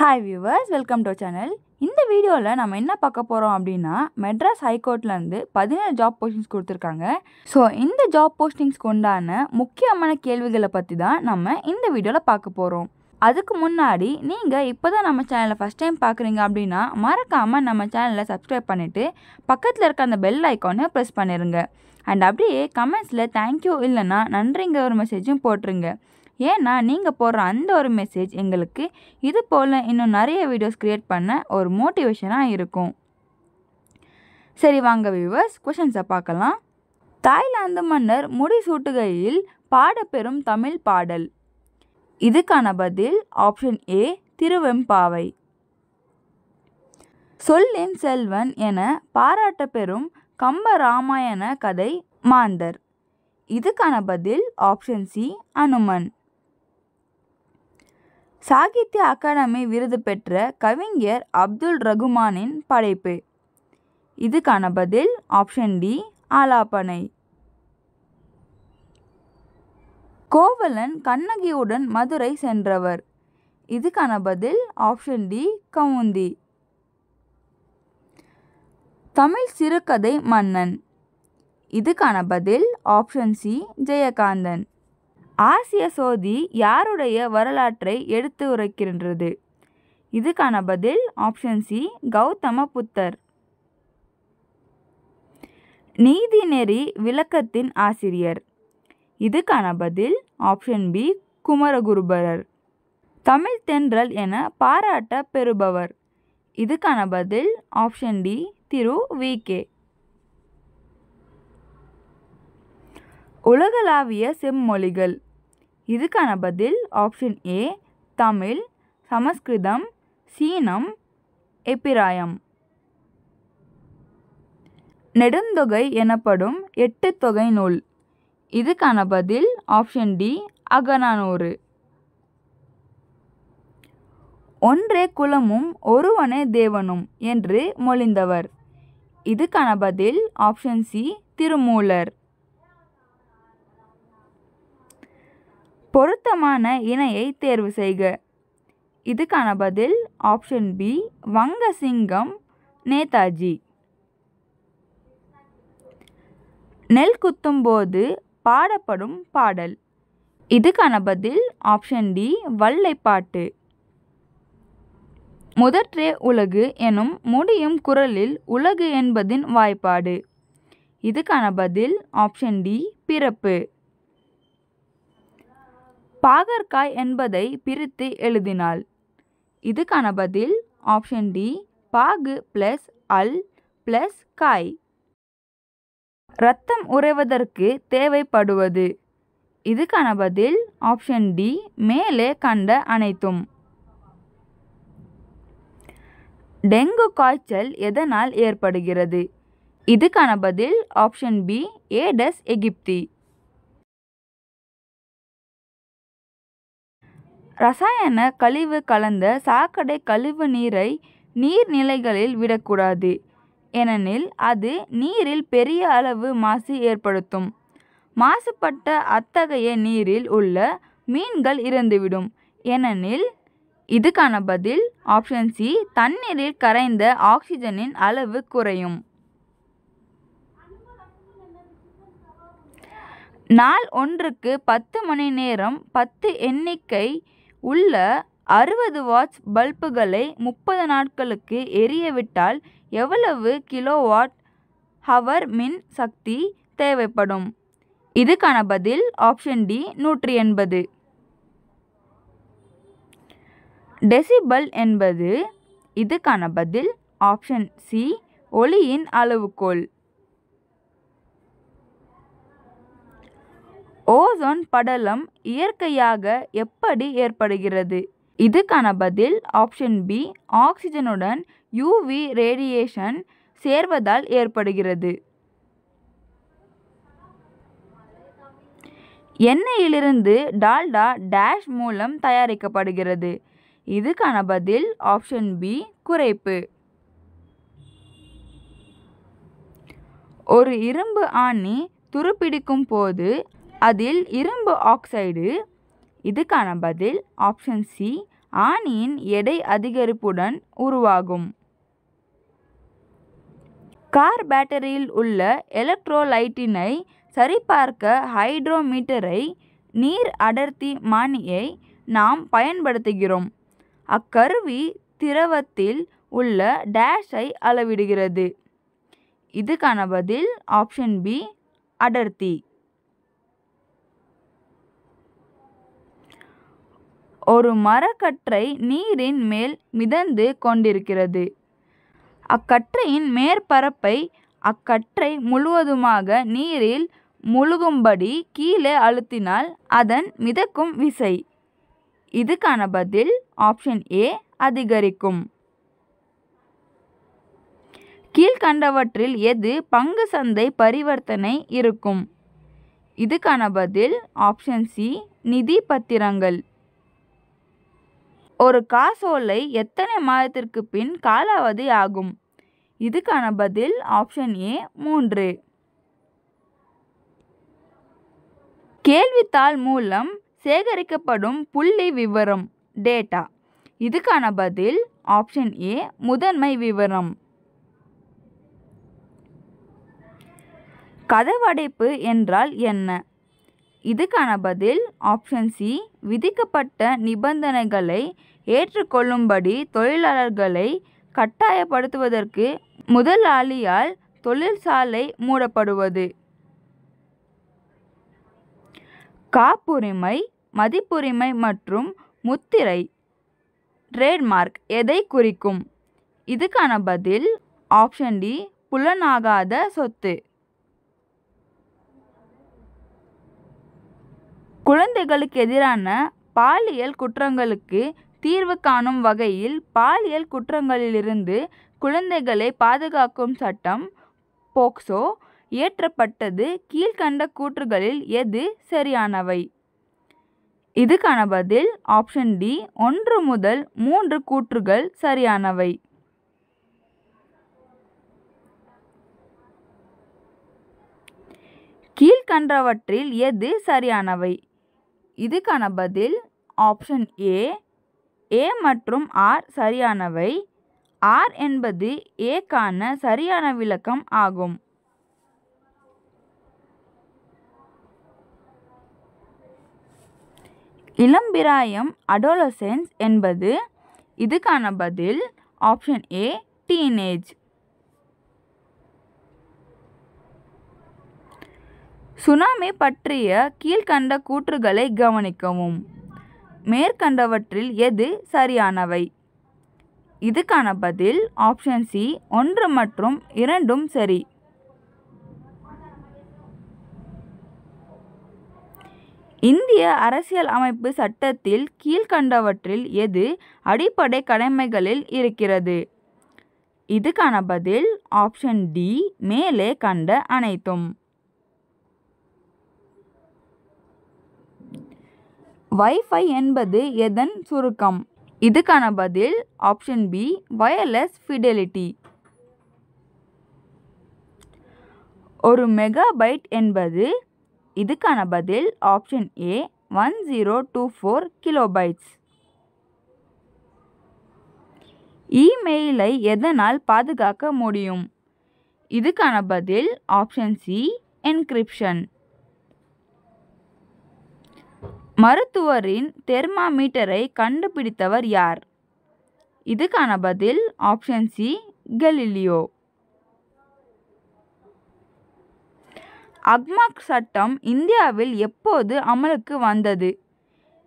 Hi viewers, welcome to channel. இந்த வீடியோவில் நம்ம என்ன பார்க்க போகிறோம் அப்படின்னா, மெட்ராஸ் ஹைகோர்ட்லேருந்து 17 ஜாப் போஸ்டிங்ஸ் கொடுத்துருக்காங்க. ஸோ இந்த ஜாப் போஸ்டிங்ஸ்க்கு உண்டான முக்கியமான கேள்விகளை பற்றி தான் நம்ம இந்த வீடியோவில் பார்க்க போகிறோம். அதுக்கு முன்னாடி நீங்கள் இப்போ தான் நம்ம சேனலை ஃபஸ்ட் டைம் பார்க்குறீங்க அப்படின்னா மறக்காமல் நம்ம சேனலை சப்ஸ்கிரைப் பண்ணிவிட்டு பக்கத்தில் இருக்க அந்த பெல் ஐக்கானை ப்ரெஸ் பண்ணிடுங்க. அண்ட் அப்படியே கமெண்ட்ஸில் தேங்க்யூ இல்லைன்னா நன்றிங்க ஒரு மெசேஜும் போட்டுருங்க. ஏன்னா நீங்கள் போடுற அந்த ஒரு மெசேஜ் எங்களுக்கு இது போல் இன்னும் நிறைய வீடியோஸ் க்ரியேட் பண்ண ஒரு மோட்டிவேஷனாக இருக்கும். சரி வாங்க வியூவர்ஸ், கொஷின்ஸை பார்க்கலாம். தாய்லாந்து மன்னர் முடிசூட்டுகையில் பாடப்பெறும் தமிழ் பாடல். இதுக்கான பதில் ஆப்ஷன் ஏ, திருவெம்பாவை. சொல்லின் செல்வன் என பாராட்ட பெறும் கம்ப ராமாயண கதை மாந்தர். இதுக்கான பதில் ஆப்ஷன் சி, அனுமன். சாகித்ய அகாடமி விருது பெற்ற கவிஞர் அப்துல் ரகுமானின் படைப்பு. இதுக்கான பதில் ஆப்ஷன் டி, ஆலாபனை. கோவலன் கண்ணகியுடன் மதுரை சென்றவர். இதுக்கான பதில் ஆப்ஷன் டி, கவுந்தி. தமிழ் சிறுகதை மன்னன். இதுக்கான பதில் ஆப்ஷன் சி, ஜெயகாந்தன். ஆசிய சோதி யாருடைய வரலாற்றை எடுத்து உரைக்கின்றது? இதுக்கான பதில் ஆப்ஷன் சி, கௌதம புத்தர். நீதிநெறி விளக்கத்தின் ஆசிரியர். இதுக்கான பதில் ஆப்ஷன் பி, குமரகுருபரர். தமிழ் தென்றல் என பாராட்ட பெறுபவர். இதுக்கான பதில் ஆப்ஷன் டி, திரு வி.கே. உலகளாவிய செம்மொழிகள். இதுக்கான பதில் ஆப்ஷன் ஏ, தமிழ், சமஸ்கிருதம், சீனம், எப்பிராயம். நெடுந்தொகை எனப்படும் 8 தொகை நூல். இதுக்கான பதில் ஆப்ஷன் டி, அகநானூறு. ஒன்றே குலமும் ஒருவனே தேவனும் என்று மொழிந்தவர். இதுக்கான பதில் ஆப்ஷன் சி, திருமூலர். பொருத்தமான இணையை தேர்வு செய்க. இதுக்கான பதில் ஆப்ஷன் பி, வங்கசிங்கம் நேதாஜி. நெல் குத்தும் போது பாடப்படும் பாடல். இதுக்கான பதில் ஆப்ஷன் டி, வல்லைப்பாட்டு. முதற்றே உலகு எனும் முடியும் குரலில் உலகு என்பதின் வாய்ப்பாடு. இதுக்கான பதில் ஆப்ஷன் டி, பிறப்பு. பாகற்காய் என்பதை பிரித்து எழுதினாள். இதுக்கான பதில் ஆப்ஷன் டி, பாகு பிளஸ் அல் பிளஸ் காய். இரத்தம் உறைவதற்கு தேவைப்படுவது. இதுக்கான பதில் ஆப்ஷன் டி, மேலே கண்ட அனைத்தும். டெங்கு காய்ச்சல் எதனால் ஏற்படுகிறது? இதுக்கான பதில் ஆப்ஷன் பி, ஏடஸ் எகிப்தி. ரசாயன கழிவு கலந்த சாக்கடை கழிவு நீரை நீர்நிலைகளில் விடக்கூடாது, ஏனெனில் அது நீரில் பெரிய அளவு மாசு ஏற்படுத்தும். மாசுபட்ட அத்தகைய நீரில் உள்ள மீன்கள் இறந்துவிடும், ஏனெனில். இதுக்கான பதில் ஆப்ஷன் சி, தண்ணீரில் கரைந்த ஆக்சிஜனின் அளவு குறையும். நாள் ஒன்றுக்கு 10 மணி நேரம் 10 எண்ணிக்கை உள்ள 60 வாட்ஸ் பல்புகளை 30 நாட்களுக்கு எரியவிட்டால் எவ்வளவு கிலோவாட் ஹவர் மின் சக்தி தேவைப்படும்? இதுக்கான பதில் ஆப்ஷன் டி, 180. டெசிபல் என்பது. இதுக்கான பதில் ஆப்ஷன் சி, ஒலியின் அளவுகோல். ஓசோன் படலம் இயற்கையாக எப்படி ஏற்படுகிறது? இதுக்கான பதில் ஆப்ஷன் பி, ஆக்சிஜனுடன் யூவி ரேடியேஷன் சேர்வதால் ஏற்படுகிறது. எண்ணெயிலிருந்து டால்டா டேஷ் மூலம் தயாரிக்கப்படுகிறது. இதுக்கான பதில் ஆப்ஷன் பி, குறைப்பு. ஒரு இரும்பு ஆணி துருப்பிடிக்கும் போது அதில் இரும்பு ஆக்சைடு. இதுக்கான பதில் ஆப்ஷன் சி, ஆணியின் எடை அதிகரிப்புடன் உருவாகும். கார் பேட்டரியில் உள்ள எலக்ட்ரோலைட்டினை சரிபார்க்க ஹைட்ரோமீட்டரை நீர் அடர்த்தி மானியை நாம் பயன்படுத்துகிறோம். அக்கருவி திரவத்தில் உள்ள டேஷை அளவிடுகிறது. இதுக்கான பதில் ஆப்ஷன் பி அடர்த்தி. ஒரு மரக்கட்டை நீரின் மேல் மிதந்து கொண்டிருக்கிறது. அக்கற்றையின் மேற்பரப்பை அக்கற்றை முழுவதுமாக நீரில் முழுகும்படி கீழே அழுத்தினால் அதன் மிதக்கும் விசை. இதுக்கான பதில் ஆப்ஷன் ஏ அதிகரிக்கும். கீழ்கண்டவற்றில் எது பங்கு சந்தை பரிவர்த்தனை இருக்கும்? இதுக்கான பதில் ஆப்ஷன் சி நிதி பத்திரங்கள். ஒரு காசோலை எத்தனை மாதத்திற்கு பின் காலாவதி ஆகும்? இதுக்கான பதில் ஆப்ஷன் ஏ 3. கேள்வித்தாள் மூலம் சேகரிக்கப்படும் புள்ளி விவரம் டேட்டா. இதுக்கான பதில் ஆப்ஷன் ஏ முதன்மை விவரம். கதவடைப்பு என்றால் என்ன? இதுக்கான பதில் ஆப்ஷன் சி விதிக்கப்பட்ட நிபந்தனைகளை ஏற்றுக்கொள்ளும்படி தொழிலாளர்களை கட்டாயப்படுத்துவதற்கு முதலாளியால் தொழிற்சாலை மூடப்படுவது. காப்புரிமை, மதிப்புரிமை மற்றும் முத்திரை ட்ரேட்மார்க் எதை குறிக்கும்? இதுக்கான பதில் ஆப்ஷன் டி புலனாகாத சொத்து. குழந்தைகளுக்கு எதிரான பாலியல் குற்றங்களுக்கு தீர்வு காணும் வகையில் பாலியல் குற்றங்களிலிருந்து குழந்தைகளை பாதுகாக்கும் சட்டம் போக்சோ இயற்றப்பட்டது. கீழ்கண்ட கூற்றுகளில் எது சரியானவை? இதுக்கான பதில் ஆப்ஷன் டி 1 முதல் 3 கூற்றுகள் சரியானவை. கீழ்கண்டவற்றில் எது சரியானவை? இதுக்கான பதில் ஆப்ஷன் ஏ மற்றும் ஆர் சரியானவை. ஆர் என்பது ஏக்கான சரியான விளக்கம் ஆகும். இளம்பிராயம் அடோலசென்ஸ் என்பது? இதுக்கான பதில் ஆப்ஷன் ஏ டீனேஜ். சுனாமி பற்றிய கீழ்கண்ட கூற்றுகளை கவனிக்கவும். மேற்கண்டவற்றில் எது சரியானவை? இதுக்கான பதில் ஆப்ஷன் சி 1 மற்றும் 2 சரி. இந்திய அரசியல் அமைப்பு சட்டத்தில் கீழ்கண்டவற்றில் எது அடிப்படை கடமைகளில் இருக்கிறது? இதுக்கான பதில் ஆப்ஷன் டி மேலே கண்ட அனைத்தும். வைஃபை என்பது எதன் சுருக்கம்? இதுக்கான பதில் ஆப்ஷன் பி வயர்லெஸ் ஃபிடெலிட்டி. ஒரு மெகாபைட் என்பது? இதுக்கான பதில் ஆப்ஷன் ஏ 1024 கிலோபைட்ஸ். இமெயிலை எதனால் பாதுகாக்க முடியும்? இதுக்கான பதில் ஆப்ஷன் சி என்கிரிப்ஷன். மருத்துவரின் தெர்மாமீட்டரை கண்டுபிடித்தவர் யார்? இதுக்கான பதில் ஆப்ஷன் சி கலீலியோ. அக்மார்க் சட்டம் இந்தியாவில் எப்போது அமலுக்கு வந்தது?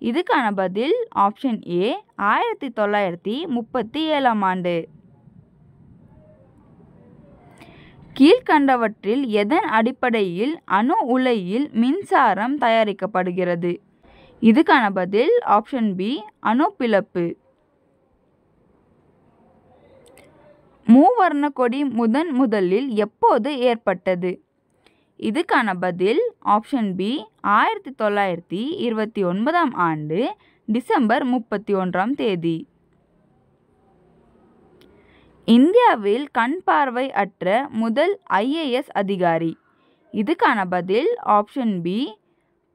இதுக்கான பதில் ஆப்ஷன் ஏ 1937ஆம் ஆண்டு. கீழ்கண்டவற்றில் எதன் அடிப்படையில் அணு உலையில் மின்சாரம் தயாரிக்கப்படுகிறது? இதுக்கான பதில் ஆப்ஷன் பி அணு பிளப்பு. மூவர்ண கொடி முதலில் எப்போது ஏற்பட்டது? இதுக்கான பதில் ஆப்ஷன் பி 1929ஆம் ஆண்டு டிசம்பர் 31ஆம் தேதி. இந்தியாவில் கண் பார்வை அற்ற முதல் IAS அதிகாரி. இதுக்கான பதில் ஆப்ஷன் பி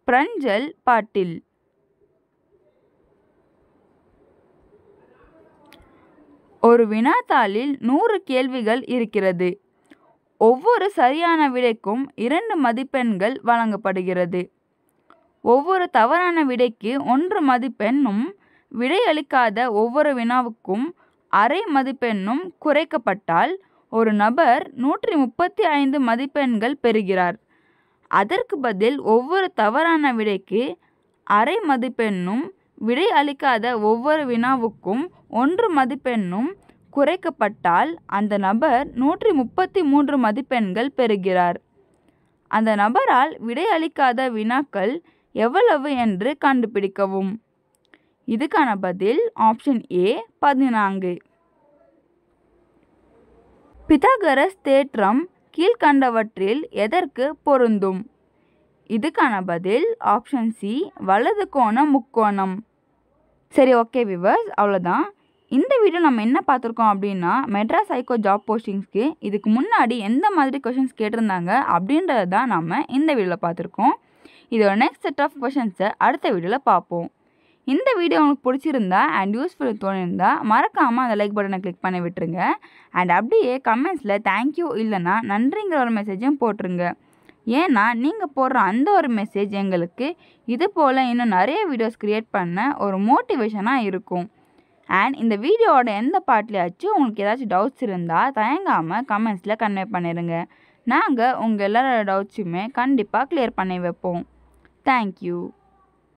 பிரஞ்சல் பாட்டில். ஒரு வினாத்தாளில் 100 கேள்விகள் இருக்கிறது. ஒவ்வொரு சரியான விடைக்கும் 2 மதிப்பெண்கள் வழங்கப்படுகிறது. ஒவ்வொரு தவறான விடைக்கு 1 மதிப்பெண்ணும் விடையளிக்காத ஒவ்வொரு வினாவுக்கும் அரை மதிப்பெண்ணும் குறைக்கப்பட்டால் ஒரு நபர் 135 மதிப்பெண்கள் பெறுகிறார். அதற்கு பதில் ஒவ்வொரு தவறான விடைக்கு அரை மதிப்பெண்ணும் விடை அளிக்காத ஒவ்வொரு வினாவுக்கும் 1 மதிப்பெண்ணும் குறைக்கப்பட்டால் அந்த நபர் 133 மதிப்பெண்கள் பெறுகிறார். அந்த நபரால் விடையளிக்காத வினாக்கள் எவ்வளவு என்று கண்டுபிடிக்கவும். இதுக்கான பதில் ஆப்ஷன் ஏ 14. பித்தாகரஸ் தேற்றம் கீழ்கண்டவற்றில் எதற்கு பொருந்தும்? இதுக்கான பதில் ஆப்ஷன் சி வலது கோண முக்கோணம். சரி, ஓகே விவர்ஸ், அவ்வளோதான். இந்த வீடியோ நம்ம என்ன பார்த்துருக்கோம் அப்படின்னா, மெட்ராஸ் ஹைகோர்ட் ஜாப் போஸ்டிங்ஸ்க்கு இதுக்கு முன்னாடி எந்த மாதிரி கொஷின்ஸ் கேட்டிருந்தாங்க அப்படின்றது தான் நம்ம இந்த வீடியோவில் பார்த்துருக்கோம். இதோட நெக்ஸ்ட் செட் ஆஃப் கொஷின்ஸை அடுத்த வீடியோவில் பார்ப்போம். இந்த வீடியோ உங்களுக்கு பிடிச்சிருந்தா அண்ட் யூஸ்ஃபுல் தோணியிருந்தா மறக்காமல் அந்த லைக் பட்டனை கிளிக் பண்ணி விட்டுருங்க. அண்ட் அப்படியே கமெண்ட்ஸில் தேங்க்யூ இல்லைனா நன்றிங்கிற ஒரு மெசேஜும் போட்டுருங்க. ஏன்னா நீங்கள் போடுற அந்த ஒரு மெசேஜ் எங்களுக்கு இது போல் இன்னும் நிறைய வீடியோஸ் க்ரியேட் பண்ண ஒரு மோட்டிவேஷனாக இருக்கும். அண்ட் இந்த வீடியோவோட எந்த பார்ட்லையாச்சும் உங்களுக்கு ஏதாச்சும் டவுட்ஸ் இருந்தால் தயங்காமல் கமெண்ட்ஸில் கன்வே பண்ணிடுங்க. நாங்கள் உங்கள் எல்லாரோட டவுட்ஸுமே கண்டிப்பாக கிளியர் பண்ணி வைப்போம். தேங்க்யூ.